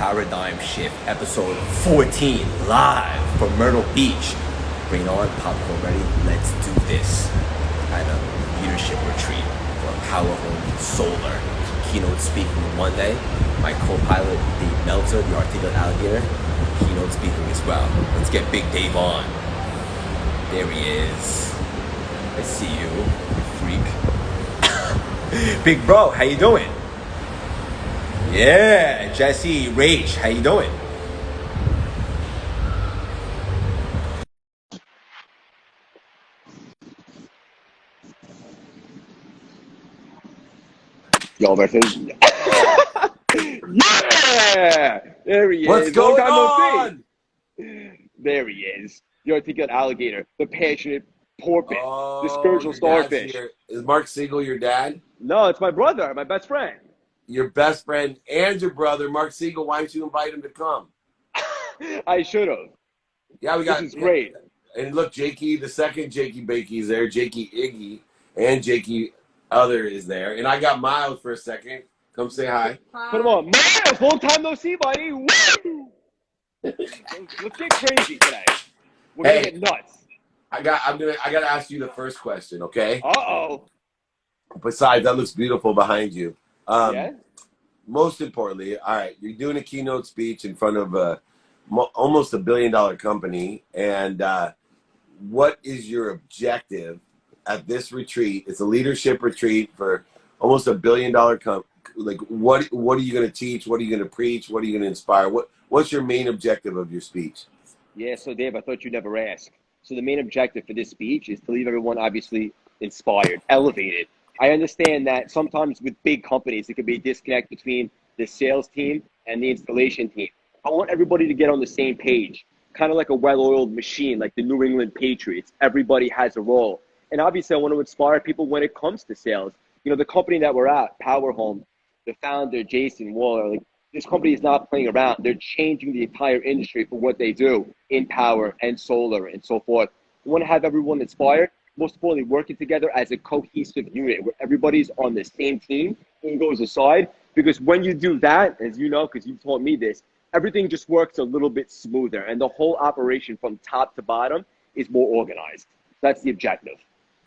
Paradigm Shift, episode 14, live from Myrtle Beach. Bring it on, popcorn ready, let's do this. At a leadership retreat for Power Home Solar. Keynote speaking one day. My co-pilot, Dave Meltzer, the Articulate Alligator, keynote speaking as well. Let's get Big Dave on. There he is. I see you, you freak. Big bro, how you doing? Yeah, Jesse, Rach, how you doing? Y'all versus. Yeah! There he What's is. going Long time on? no see. There he is. The Articulate Alligator, the passionate porpoise, the spiritual your dad's starfish. here. Is Mark Siegel your dad? No, it's my brother, my best friend. Your best friend and your brother, Mark Siegel. Why don't you invite him to come? I should have. Yeah, we got. This is great. And look, Jakey, the second Jakey Bakey's there. Jakey Iggy and Jakey Other is there. And I got Miles for a second. Come say hi. Put him on. Miles, long time no see, buddy. Woo! Let's get crazy today. We're gonna get nuts. I gotta ask you the first question, okay? Uh-oh. Besides, that looks beautiful behind you. Yeah? Most importantly, all right, you're doing a keynote speech in front of almost $1 billion company, and what is your objective at this retreat? It's a leadership retreat for almost $1 billion company. Like, what are you going to teach? What are you going to preach? What are you going to inspire? What's your main objective of your speech? Yeah, so Dave, I thought you'd never ask. So the main objective for this speech is to leave everyone obviously inspired, elevated. I understand that sometimes with big companies, it could be a disconnect between the sales team and the installation team. I want everybody to get on the same page, kind of like a well-oiled machine, like the New England Patriots. Everybody has a role. And obviously, I want to inspire people when it comes to sales. You know, the company that we're at, Power Home, the founder, Jason Waller, like, this company is not playing around. They're changing the entire industry for what they do in power and solar and so forth. We want to have everyone inspired, most importantly, working together as a cohesive unit where everybody's on the same team, one goes aside. Because when you do that, as you know, because you've taught me this, everything just works a little bit smoother. And the whole operation from top to bottom is more organized. That's the objective.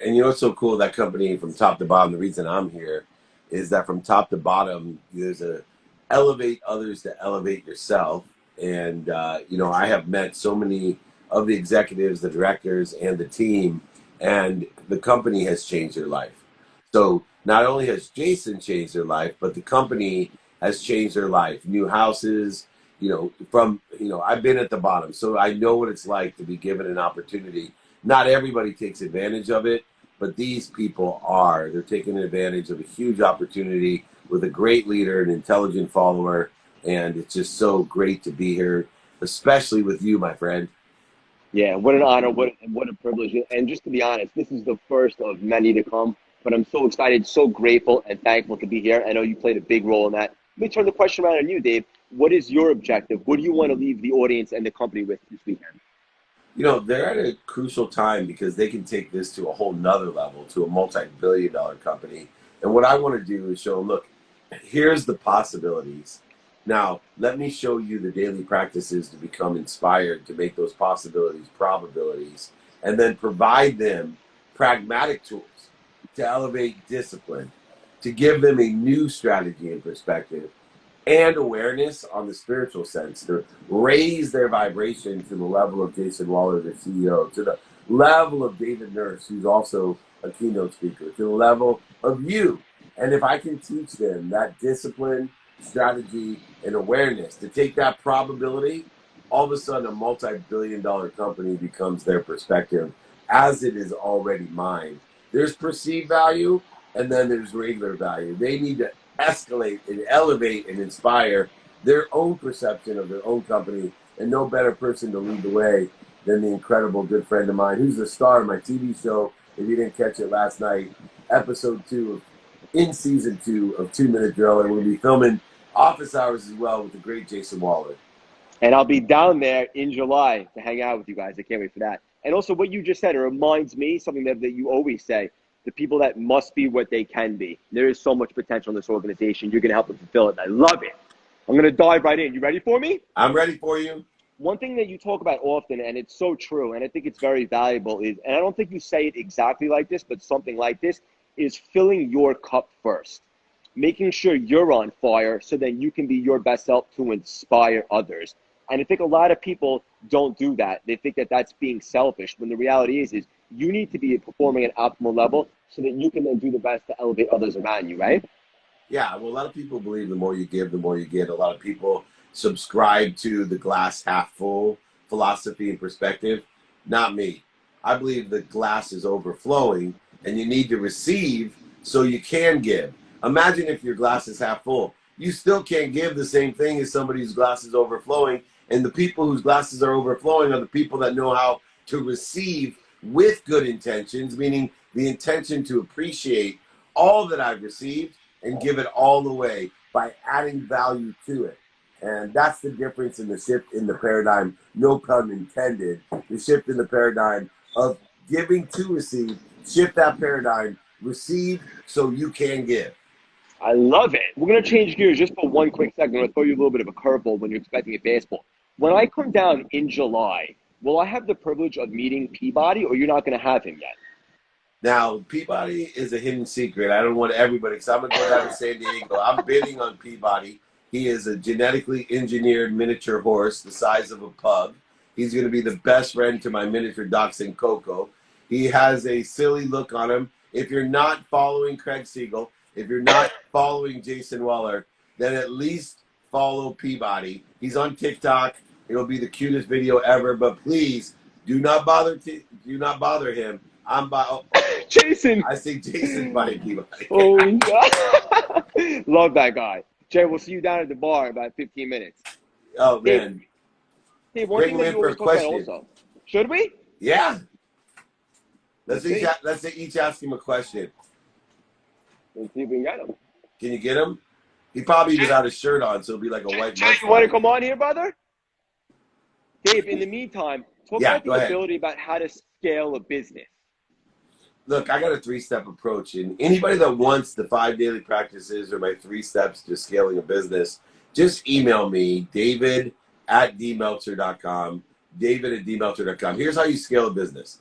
And you know what's so cool, that company from top to bottom, the reason I'm here is that from top to bottom, there's a elevate others to elevate yourself. And, you know, I have met so many of the executives, the directors, and the team, and the company has changed their life. So not only has Jason changed their life, but the company has changed their life. New houses, you know, I've been at the bottom, so I know what it's like to be given an opportunity. Not everybody takes advantage of it, but these people are. They're taking advantage of a huge opportunity with a great leader, an intelligent follower, and it's just so great to be here, especially with you, my friend. Yeah, what an honor, what a privilege. And just to be honest, this is the first of many to come, but I'm so excited, so grateful and thankful to be here. I know you played a big role in that. Let me turn the question around on you, Dave. What is your objective? What do you want to leave the audience and the company with this weekend? You know, they're at a crucial time because they can take this to a whole nother level, to a multi-billion-dollar company. And what I want to do is show them, look, here's the possibilities. Now, let me show you the daily practices to become inspired, to make those possibilities probabilities, and then provide them pragmatic tools to elevate discipline, to give them a new strategy and perspective, and awareness on the spiritual sense, to raise their vibration to the level of Jason Waller, the CEO, to the level of David Nurse, who's also a keynote speaker, to the level of you. And if I can teach them that discipline, strategy, and awareness to take that probability, all of a sudden a multi-billion-dollar company becomes their perspective, as it is already mine. There's perceived value, and then there's regular value. They need to escalate and elevate and inspire their own perception of their own company, and no better person to lead the way than the incredible good friend of mine, who's the star of my TV show. If you didn't catch it last night, episode 2 in season 2 of 2 Minute Drill, and we'll be filming office hours as well with the great Jason Waller. And I'll be down there in July to hang out with you guys. I can't wait for that. And also what you just said, it reminds me something that you always say, the people that must be what they can be. There is so much potential in this organization. You're going to help them fulfill it. And I love it. I'm going to dive right in. You ready for me? I'm ready for you. One thing that you talk about often, and it's so true, and I think it's very valuable, is, and I don't think you say it exactly like this, but something like this, is filling your cup first. Making sure you're on fire so that you can be your best self to inspire others. And I think a lot of people don't do that. They think that that's being selfish, when the reality is you need to be performing at optimal level so that you can then do the best to elevate others around you, right? Yeah, well, a lot of people believe the more you give, the more you get. A lot of people subscribe to the glass half full philosophy and perspective. Not me. I believe the glass is overflowing and you need to receive so you can give. Imagine if your glass is half full. You still can't give the same thing as somebody whose glass is overflowing. And the people whose glasses are overflowing are the people that know how to receive with good intentions, meaning the intention to appreciate all that I've received and give it all away by adding value to it. And that's the difference in the shift in the paradigm, no pun intended, the shift in the paradigm of giving to receive, shift that paradigm, receive so you can give. I love it. We're going to change gears just for one quick second. I'm going to throw you a little bit of a curveball when you're expecting a fastball. When I come down in July, will I have the privilege of meeting Peabody, or you're not going to have him yet? Now, Peabody is a hidden secret. I don't want everybody, because I'm going to go down to San Diego. I'm bidding on Peabody. He is a genetically engineered miniature horse the size of a pug. He's going to be the best friend to my miniature dachshund, Coco. He has a silly look on him. If you're not following Craig Siegel, if you're not following Jason Weller, then at least follow Peabody. He's on TikTok. It'll be the cutest video ever, but please do not bother him. Jason. I see Jason buying Peabody. Oh, yeah. Love that guy. Jay, we'll see you down at the bar in about 15 minutes. Oh, man. Hey, one Bring thing him that in you for a always talk about question. also. Should we? Yeah. Let's see. each ask him a question. Let's see if we can get him. Can you get him? He probably without his shirt on, so it'll be like a white Jay, mustache. you want to come on here, brother? Dave, in the meantime, talk about the ability about how to scale a business. Look, I got a 3-step approach, and anybody that wants the 5 daily practices or my 3 steps to scaling a business, just email me, david@dmeltzer.com, david@dmeltzer.com. Here's how you scale a business.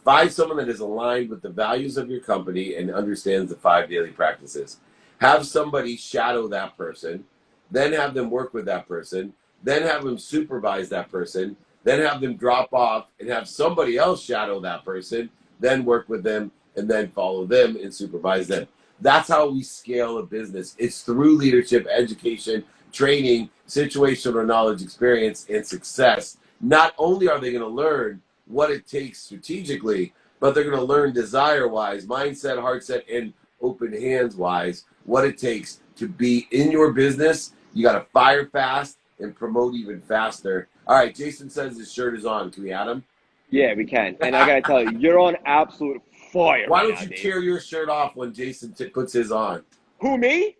Find someone that is aligned with the values of your company and understands the 5 daily practices. Have somebody shadow that person, then have them work with that person, then have them supervise that person, then have them drop off and have somebody else shadow that person, then work with them, and then follow them and supervise them. That's how we scale a business. It's through leadership, education, training, situational knowledge, experience, and success. Not only are they going to learn what it takes strategically, but they're going to learn desire-wise, mindset, heart set, and open hands-wise, what it takes to be in your business. You got to fire fast and promote even faster. All right, Jason says his shirt is on. Can we add him? Yeah, we can. And I got to tell you, you're on absolute fire. Why don't you tear your shirt off when Jason puts his on? Who, me?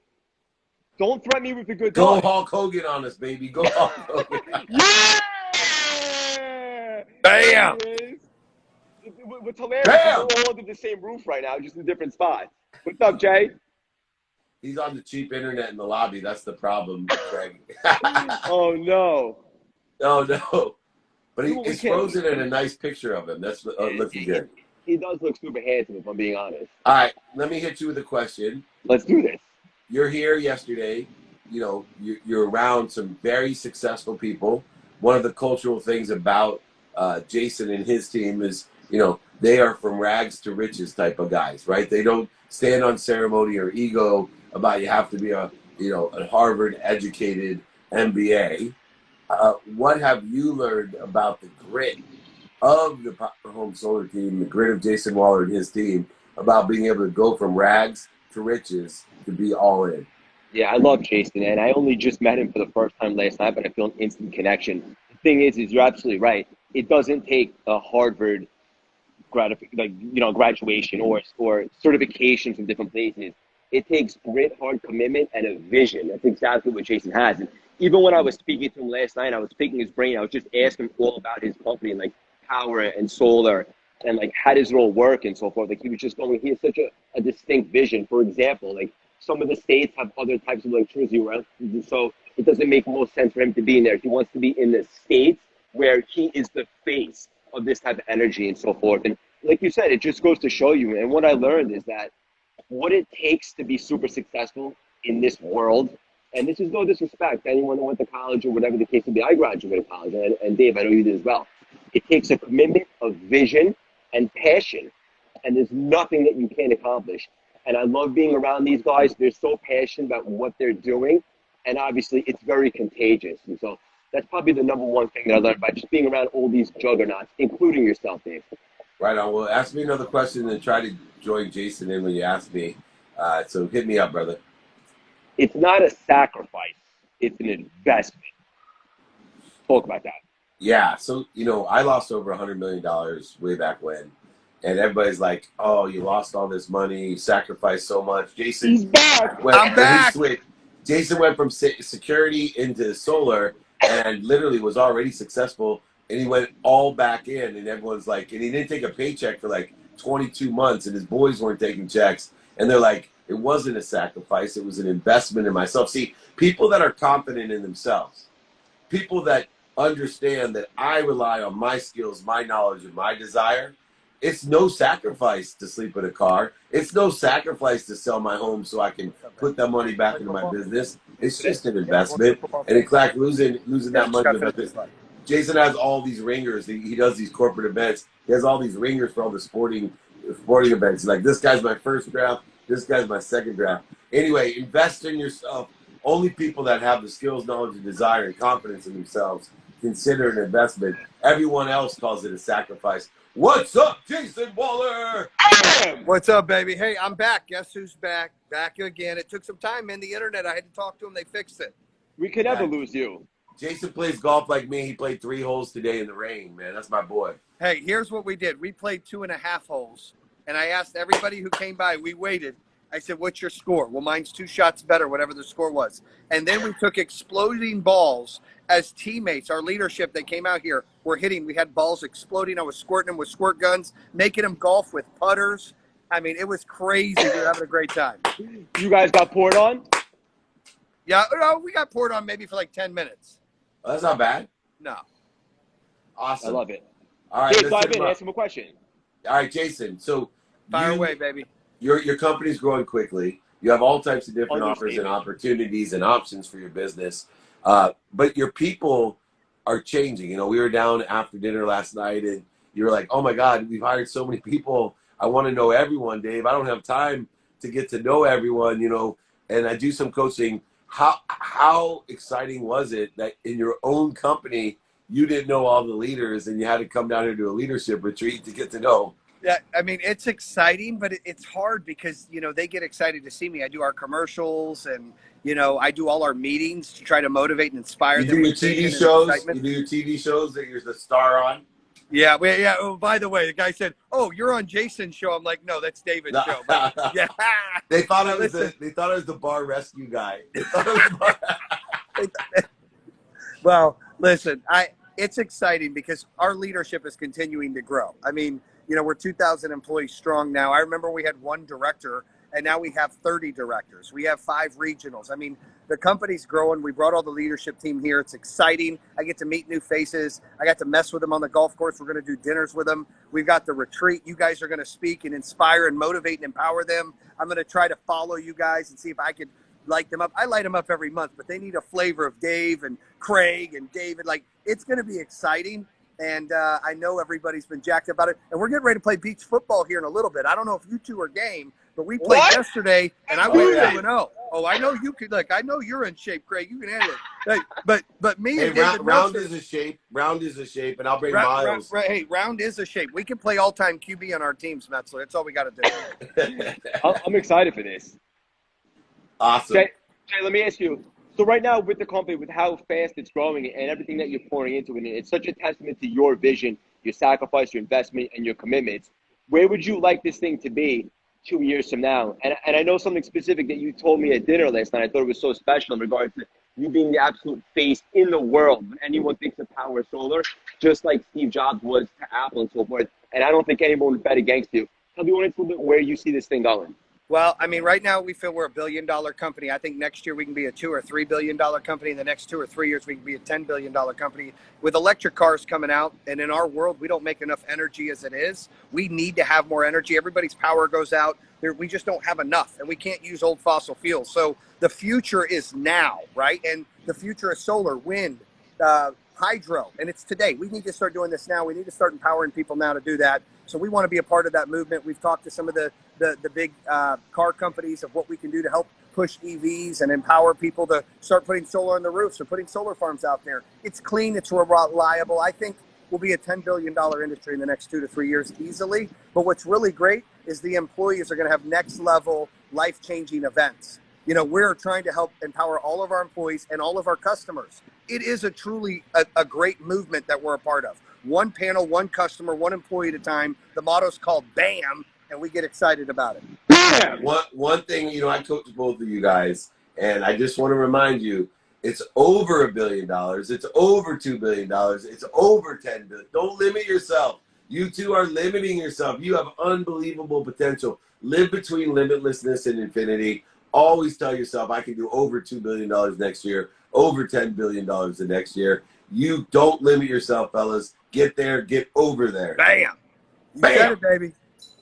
Don't threaten me with a good Go time. Hulk Hogan on us, baby. Go Hulk Hogan. Yeah! Bam! What's hilarious Bam! is we're all under the same roof right now, just in different spots. What's up, Jay? He's on the cheap internet in the lobby. That's the problem, Craig. Oh, no. Oh, no. But he's frozen in a nice picture of him. That's looking good. He does look super handsome, if I'm being honest. All right, let me hit you with a question. Let's do this. You're here yesterday. You know, you're around some very successful people. One of the cultural things about Jason and his team is, you know, they are from rags to riches type of guys, right? They don't stand on ceremony or ego about you have to be a Harvard educated MBA. What have you learned about the grit of the Power Home Solar team, the grit of Jason Waller and his team, about being able to go from rags to riches to be all in? Yeah, I love Jason, and I only just met him for the first time last night, but I feel an instant connection. The thing is you're absolutely right. It doesn't take a Harvard graduation or certification from different places. It takes grit, hard commitment, and a vision. That's exactly what Jason has. And even when I was speaking to him last night, I was picking his brain. I was just asking him all about his company, like power and solar, and like how does it all work and so forth. Like he was just going, he has such a distinct vision. For example, like some of the states have other types of electricity around. So it doesn't make most sense for him to be in there. He wants to be in the States where he is the face of this type of energy and so forth. And like you said, it just goes to show you. And what I learned is that what it takes to be super successful in this world, and this is no disrespect to anyone that went to college or whatever the case may be. I graduated college, and Dave, I know you did as well. It takes a commitment of vision and passion, and there's nothing that you can't accomplish. And I love being around these guys. They're so passionate about what they're doing, and obviously it's very contagious. And so that's probably the number one thing that I learned by just being around all these juggernauts, including yourself, Dave. Right on. Well, ask me another question and try to join Jason in when you ask me. So hit me up, brother. It's not a sacrifice. It's an investment. Talk about that. Yeah. So, I lost over $100 million way back when. And everybody's like, oh, you lost all this money. You sacrificed so much. Jason. He's back. I'm back. Jason went from security into solar and literally was already successful. And he went all back in. And everyone's like, and he didn't take a paycheck for like 22 months. And his boys weren't taking checks. And they're like, it wasn't a sacrifice. It was an investment in myself. See, people that are confident in themselves, people that understand that I rely on my skills, my knowledge, and my desire, it's no sacrifice to sleep in a car. It's no sacrifice to sell my home so I can put that money back into my business. It's just an investment. And in fact, losing that money. Jason has all these ringers. He does these corporate events. He has all these ringers for all the sporting events. He's like, this guy's my first draft. This guy's my second draft. Anyway, invest in yourself. Only people that have the skills, knowledge, and desire and confidence in themselves consider an investment. Everyone else calls it a sacrifice. What's up, Jason Waller? What's up, baby? Hey, I'm back. Guess who's back? Back again. It took some time, man. The internet, I had to talk to them. They fixed it. We could never lose you. Jason plays golf like me. He played 3 holes today in the rain, man. That's my boy. Hey, here's what we did. We played 2.5 holes, and I asked everybody who came by. We waited. I said, what's your score? Well, mine's 2 shots better, whatever the score was. And then we took exploding balls as teammates. Our leadership, they came out here, were hitting. We had balls exploding. I was squirting them with squirt guns, making them golf with putters. I mean, it was crazy. We were having a great time. You guys got poured on? Yeah, no, we got poured on maybe for like 10 minutes. Oh, that's not bad. No. Awesome. I love it. All right, Dave, dive in. Ask him a question. All right, Jason. So Fire away, baby. Your company's growing quickly. You have all types of different offers and opportunities and options for your business. But your people are changing. We were down after dinner last night and you were like, oh my God, we've hired so many people. I want to know everyone, Dave. I don't have time to get to know everyone, and I do some coaching. How exciting was it that in your own company, you didn't know all the leaders and you had to come down here to a leadership retreat to get to know? Yeah, I mean, it's exciting, but it's hard because, they get excited to see me. I do our commercials and, I do all our meetings to try to motivate and inspire them. You do your TV shows? You do your TV shows that you're the star on? Yeah. Yeah. Oh, by the way, the guy said, oh, you're on Jason's show. I'm like, no, that's David's show. But, yeah. They thought it was the bar rescue guy. Well, listen, it's exciting because our leadership is continuing to grow. I mean, we're 2,000 employees strong now. I remember we had 1 director, and now we have 30 directors. We have 5 regionals. I mean, the company's growing. We brought all the leadership team here. It's exciting. I get to meet new faces. I got to mess with them on the golf course. We're going to do dinners with them. We've got the retreat. You guys are going to speak and inspire and motivate and empower them. I'm going to try to follow you guys and see if I could light them up. I light them up every month, but they need a flavor of Dave and Craig and David. Like, it's going to be exciting. And I know everybody's been jacked about it. And we're getting ready to play beach football here in a little bit. I don't know if you two are game, but we played yesterday, and I went 2-0. Oh, I know you could. Look, I know you're in shape, Craig. You can handle it. Hey, but me and David Round is a shape. Round is a shape, and I'll bring Miles. Hey, Round is a shape. We can play all-time QB on our teams, Metzler. That's all we got to do. I'm excited for this. Awesome. Jay, let me ask you. So right now with the company, with how fast it's growing and everything that you're pouring into it, it's such a testament to your vision, your sacrifice, your investment, and your commitments. Where would you like this thing to be 2 years from now? And I know something specific that you told me at dinner last night. I thought it was so special in regards to you being the absolute face in the world when anyone thinks of power of solar, just like Steve Jobs was to Apple and so forth. And I don't think anyone would bet against you. Tell me a little bit where you see this thing going. Well, I mean, right now we feel we're $1 billion company. I think next year we can be a $2 or $3 billion company. In the next 2 or 3 years, we can be a $10 billion company. With electric cars coming out, and in our world, we don't make enough energy as it is. We need to have more energy. Everybody's power goes out. We just don't have enough, and we can't use old fossil fuels. So the future is now, right? And the future is solar, wind, hydro, and it's today. We need to start doing this now. We need to start empowering people now to do that. So we want to be a part of that movement. We've talked to some of the big car companies of what we can do to help push EVs and empower people to start putting solar on the roofs or putting solar farms out there. It's clean, it's reliable. I think we'll be a $10 billion industry in the next 2 to 3 years easily. But what's really great is the employees are going to have next level life-changing events. You know, we're trying to help empower all of our employees and all of our customers. It is a truly a great movement that we're a part of. One panel, one customer, one employee at a time. The motto's called BAM, and we get excited about it. BAM! One thing, you know, I coach both of you guys, and I just want to remind you, it's over $1 billion. It's over $2 billion. It's over $10 billion. Don't limit yourself. You two are limiting yourself. You have unbelievable potential. Live between limitlessness and infinity. Always tell yourself, I can do over $2 billion next year, over $10 billion the next year. You don't limit yourself, fellas. Get there, get over there. Bam! You Bam! said it, baby.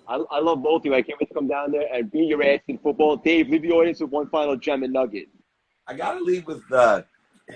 I love both of you. I can't wait to come down there and beat your ass in football. Dave, leave the audience with one final gem and nugget. I got to leave with,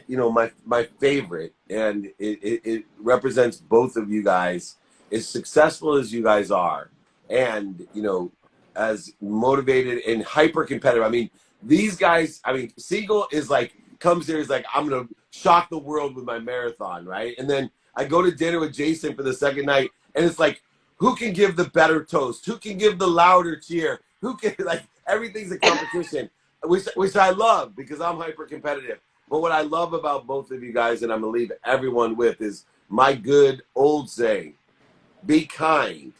you know, my favorite, and it represents both of you guys. As successful as you guys are, and, you know, as motivated and hyper competitive. I mean, these guys, I mean, Siegel is like, comes here, he's like, I'm going to shock the world with my marathon, right? And then I go to dinner with Jason for the second night, and it's like, who can give the better toast? Who can give the louder cheer? Who can, like, everything's a competition, which I love because I'm hyper competitive. But what I love about both of you guys, and I'm going to leave everyone with, is my good old saying, be kind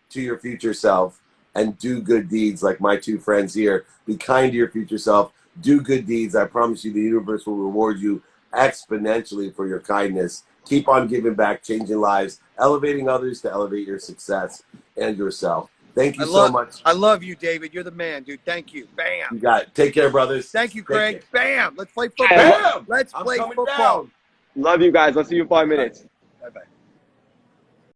to your future self and do good deeds. Like my two friends here, be kind to your future self, do good deeds. I promise you the universe will reward you exponentially for your kindness. Keep on giving back, changing lives, elevating others to elevate your success and yourself. Thank you so much. I love you, David. You're the man, dude. Thank you. Bam. You got it. Take care, brothers. Thank you, Craig. Bam. Let's play football. Bam! Let's I'm play coming football. down. Love you guys. I'll see you in 5 minutes. Bye-bye.